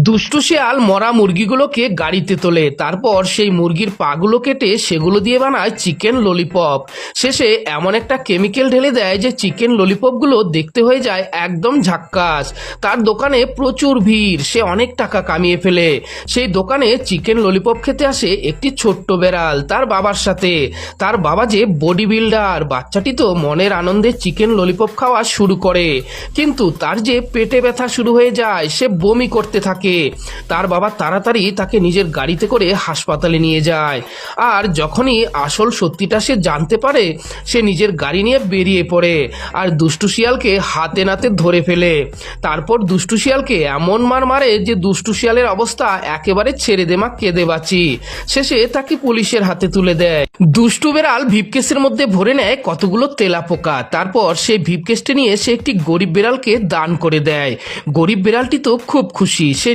দুষ্টু শিয়াল মরা মুরগিগুলোকে গাড়িতে তোলে, তারপর সেই মুরগির পাগুলো কেটে সেগুলো দিয়ে বানায় চিকেন ললিপপ। শেষে এমন একটা কেমিক্যাল ঢেলে দেয় যে চিকেন ললিপপগুলো দেখতে হয়ে যায় একদম ঝাক্কাস। তার দোকানে প্রচুর ভিড়, সে অনেক টাকা কামিয়ে ফেলে। সেই দোকানে চিকেন ললিপপ খেতে আসে একটি ছোট্ট বেড়াল তার বাবার সাথে। তার বাবা যে বডি বিল্ডার, বাচ্চাটি তো মনের আনন্দে চিকেন ললিপপ খাওয়া শুরু করে, কিন্তু তার যে পেটে ব্যথা শুরু হয়ে যায়, সে বমি করতে থাকে। তার বাবা তাড়াতাড়ি তাকে নিজের গাড়িতে করে হাসপাতালে নিয়ে যায়। আর যখনই আসল সত্যিটা সে জানতে পারে, সে নিজের গাড়ি নিয়ে বেরিয়ে পড়ে আর দুষ্টু শিয়ালকে হাতে নাতে ধরে ফেলে। তারপর দুষ্টু শিয়ালকে এমন মার মারে যে দুষ্টু শিয়ালের অবস্থা একেবারে ছেড়ে দে মা, কেঁদে বাঁচি। শেষে তাকে পুলিশের হাতে তুলে দেয়। দুষ্টু বেড়াল ভিপকেসের মধ্যে ভরে নেয় কতগুলো তেলাপোকা। তারপর সেই ভিপকেসটি নিয়ে সে একটি গরিব বিড়ালকে দান করে দেয়। গরিব বিড়ালটি তো খুব খুশি, সে